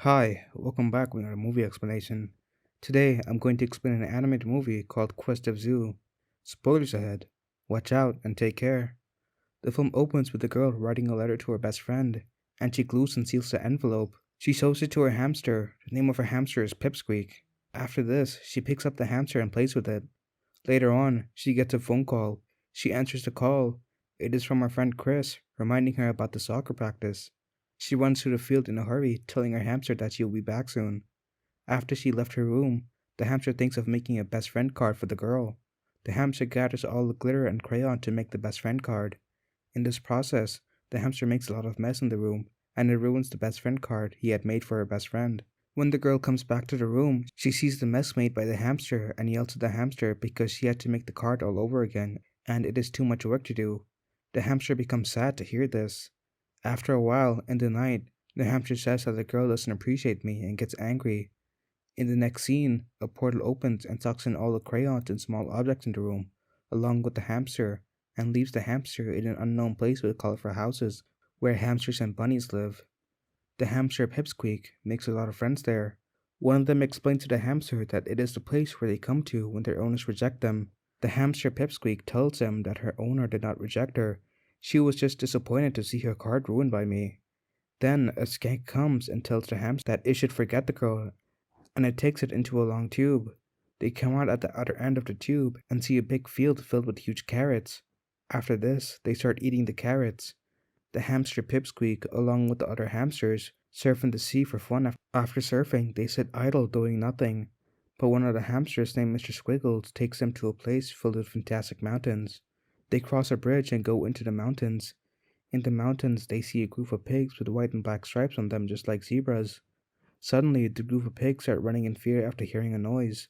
Hi, welcome back with another movie explanation. Today, I'm going to explain an animated movie called Quest of Zoo. Spoilers ahead. Watch out and take care. The film opens with the girl writing a letter to her best friend, and she glues and seals the envelope. She shows it to her hamster. The name of her hamster is Pipsqueak. After this, she picks up the hamster and plays with it. Later on, she gets a phone call. She answers the call. It is from her friend Chris, reminding her about the soccer practice. She runs to the field in a hurry, telling her hamster that she will be back soon. After she left her room, the hamster thinks of making a best friend card for the girl. The hamster gathers all the glitter and crayon to make the best friend card. In this process, the hamster makes a lot of mess in the room, and it ruins the best friend card he had made for her best friend. When the girl comes back to the room, she sees the mess made by the hamster and yells at the hamster because she had to make the card all over again, and it is too much work to do. The hamster becomes sad to hear this. After a while, in the night, the hamster says that the girl doesn't appreciate me and gets angry. In the next scene, a portal opens and sucks in all the crayons and small objects in the room, along with the hamster, and leaves the hamster in an unknown place with colorful houses where hamsters and bunnies live. The hamster Pipsqueak makes a lot of friends there. One of them explains to the hamster that it is the place where they come to when their owners reject them. The hamster Pipsqueak tells them that her owner did not reject her. She was just disappointed to see her card ruined by me. Then a skank comes and tells the hamster that it should forget the girl, and it takes it into a long tube. They come out at the other end of the tube and see a big field filled with huge carrots. After this, they start eating the carrots. The hamster Pipsqueak, along with the other hamsters, surf in the sea for fun. After surfing, they sit idle doing nothing. But one of the hamsters named Mr. Squiggles takes them to a place filled with fantastic mountains. They cross a bridge and go into the mountains. In the mountains, they see a group of pigs with white and black stripes on them just like zebras. Suddenly, the group of pigs start running in fear after hearing a noise.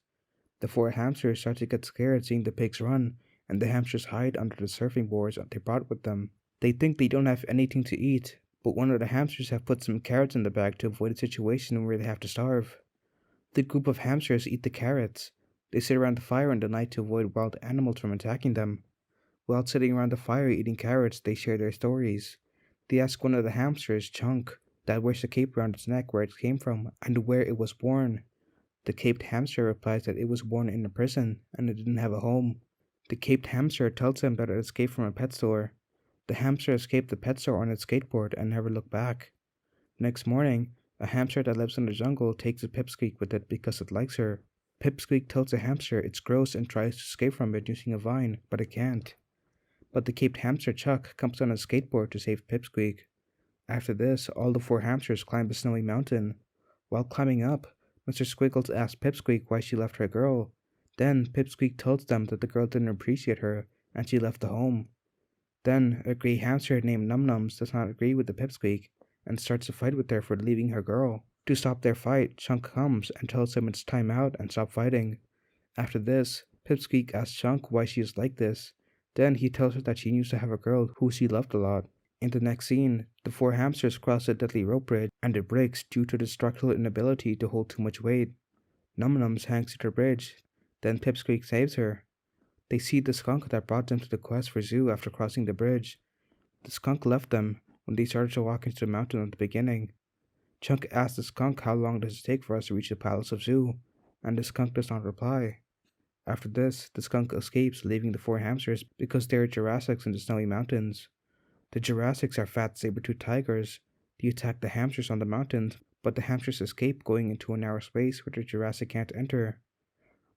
The four hamsters start to get scared seeing the pigs run, and the hamsters hide under the surfing boards they brought with them. They think they don't have anything to eat, but one of the hamsters have put some carrots in the bag to avoid a situation where they have to starve. The group of hamsters eat the carrots. They sit around the fire in the night to avoid wild animals from attacking them. While sitting around the fire eating carrots, they share their stories. They ask one of the hamsters, Chunk, that wears the cape around its neck where it came from and where it was born. The caped hamster replies that it was born in a prison and it didn't have a home. The caped hamster tells them that it escaped from a pet store. The hamster escaped the pet store on its skateboard and never looked back. Next morning, a hamster that lives in the jungle takes a Pipsqueak with it because it likes her. Pipsqueak tells the hamster it's gross and tries to escape from it using a vine, but it can't. But the caped hamster Chuck comes on a skateboard to save Pipsqueak. After this, all the four hamsters climb a snowy mountain. While climbing up, Mr. Squiggles asks Pipsqueak why she left her girl. Then Pipsqueak tells them that the girl didn't appreciate her and she left the home. Then a grey hamster named Num Nums does not agree with the Pipsqueak and starts a fight with her for leaving her girl. To stop their fight, Chunk comes and tells them it's time out and stop fighting. After this, Pipsqueak asks Chunk why she is like this. Then he tells her that she used to have a girl who she loved a lot. In the next scene, the four hamsters cross a deadly rope bridge and it breaks due to the structural inability to hold too much weight. Num Nums hangs to the bridge. Then Pipsqueak saves her. They see the skunk that brought them to the quest for Zoo after crossing the bridge. The skunk left them when they started to walk into the mountain at the beginning. Chunk asks the skunk how long does it take for us to reach the palace of Zoo, and the skunk does not reply. After this, the skunk escapes, leaving the four hamsters because there are Jurassics in the snowy mountains. The Jurassics are fat saber-toothed tigers. They attack the hamsters on the mountains, but the hamsters escape going into a narrow space where the Jurassic can't enter.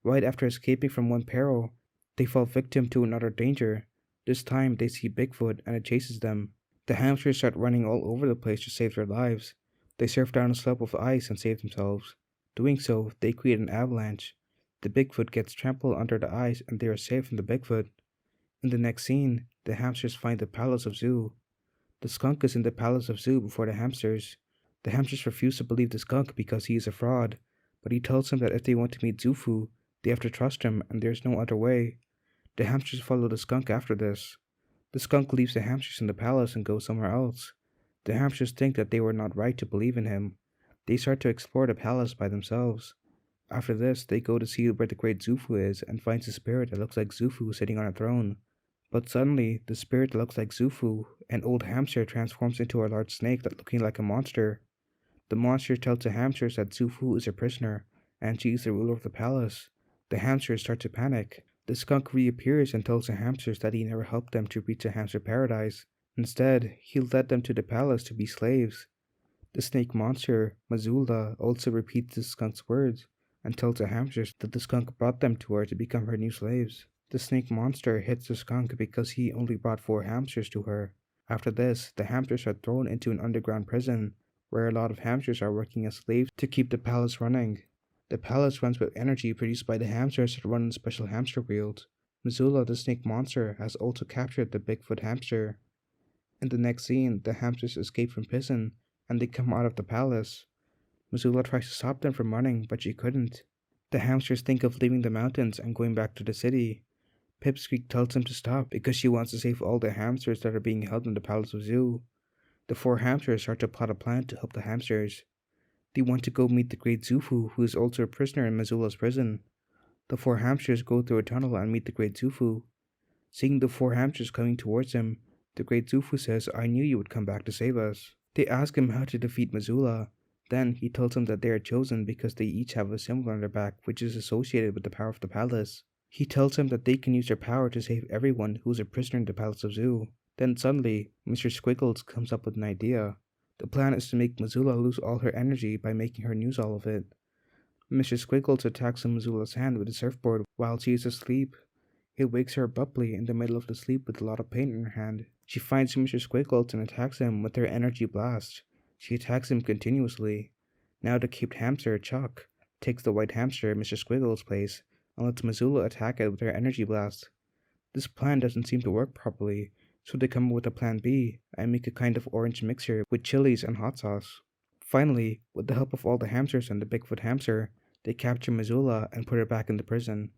Right after escaping from one peril, they fall victim to another danger. This time they see Bigfoot and it chases them. The hamsters start running all over the place to save their lives. They surf down a slope of ice and save themselves. Doing so, they create an avalanche. The Bigfoot gets trampled under the ice and they are saved from the Bigfoot. In the next scene, the hamsters find the palace of Zoo. The skunk is in the palace of Zoo before the hamsters. The hamsters refuse to believe the skunk because he is a fraud, but he tells them that if they want to meet Zufu, they have to trust him and there is no other way. The hamsters follow the skunk after this. The skunk leaves the hamsters in the palace and goes somewhere else. The hamsters think that they were not right to believe in him. They start to explore the palace by themselves. After this, they go to see where the great Zufu is and finds a spirit that looks like Zufu sitting on a throne. But suddenly, the spirit that looks like Zufu, an old hamster, transforms into a large snake that looking like a monster. The monster tells the hamsters that Zufu is a prisoner and she is the ruler of the palace. The hamsters start to panic. The skunk reappears and tells the hamsters that he never helped them to reach a hamster paradise. Instead, he led them to the palace to be slaves. The snake monster, Mazula, also repeats the skunk's words and tells the hamsters that the skunk brought them to her to become her new slaves. The snake monster hits the skunk because he only brought 4 hamsters to her. After this, the hamsters are thrown into an underground prison, where a lot of hamsters are working as slaves to keep the palace running. The palace runs with energy produced by the hamsters that run on special hamster wheels. Missoula, the snake monster, has also captured the Bigfoot hamster. In the next scene, the hamsters escape from prison and they come out of the palace. Missoula tries to stop them from running, but she couldn't. The hamsters think of leaving the mountains and going back to the city. Pipsqueak tells them to stop because she wants to save all the hamsters that are being held in the Palace of Zoo. The 4 hamsters start to plot a plan to help the hamsters. They want to go meet the Great Zufu, who is also a prisoner in Missoula's prison. The 4 hamsters go through a tunnel and meet the Great Zufu. Seeing the 4 hamsters coming towards him, the Great Zufu says, "I knew you would come back to save us." They ask him how to defeat Missoula. Then he tells them that they are chosen because they each have a symbol on their back which is associated with the power of the palace. He tells them that they can use their power to save everyone who is a prisoner in the Palace of Zoo. Then suddenly, Mr. Squiggles comes up with an idea. The plan is to make Missoula lose all her energy by making her use all of it. Mr. Squiggles attacks Missoula's hand with a surfboard while she is asleep. It wakes her abruptly in the middle of the sleep with a lot of pain in her hand. She finds Mr. Squiggles and attacks him with her energy blast. She attacks him continuously. Now the caped hamster, Chuck, takes the white hamster, Mr. Squiggles' place, and lets Missoula attack it with her energy blast. This plan doesn't seem to work properly, so they come up with a plan B and make a kind of orange mixture with chilies and hot sauce. Finally, with the help of all the hamsters and the Bigfoot hamster, they capture Missoula and put her back in the prison.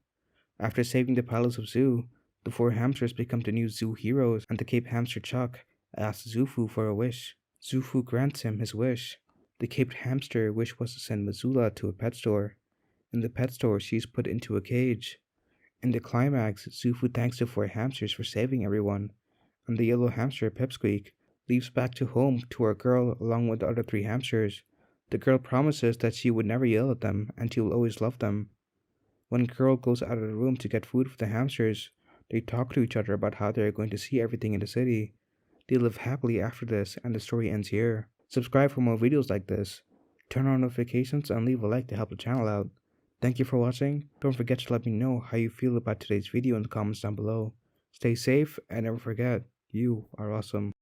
After saving the Palace of Zoo, the 4 hamsters become the new zoo heroes, and the caped hamster Chuck asks Zufu for a wish. Zufu grants him his wish. The caped hamster wish was to send Missoula to a pet store. In the pet store, she is put into a cage. In the climax, Zufu thanks the 4 hamsters for saving everyone, and the yellow hamster, Pipsqueak, leaves back to home to her girl along with the other 3 hamsters. The girl promises that she would never yell at them and she will always love them. When the girl goes out of the room to get food for the hamsters, they talk to each other about how they are going to see everything in the city. They live happily after this, and the story ends here. Subscribe for more videos like this. Turn on notifications and leave a like to help the channel out. Thank you for watching. Don't forget to let me know how you feel about today's video in the comments down below. Stay safe and never forget, you are awesome.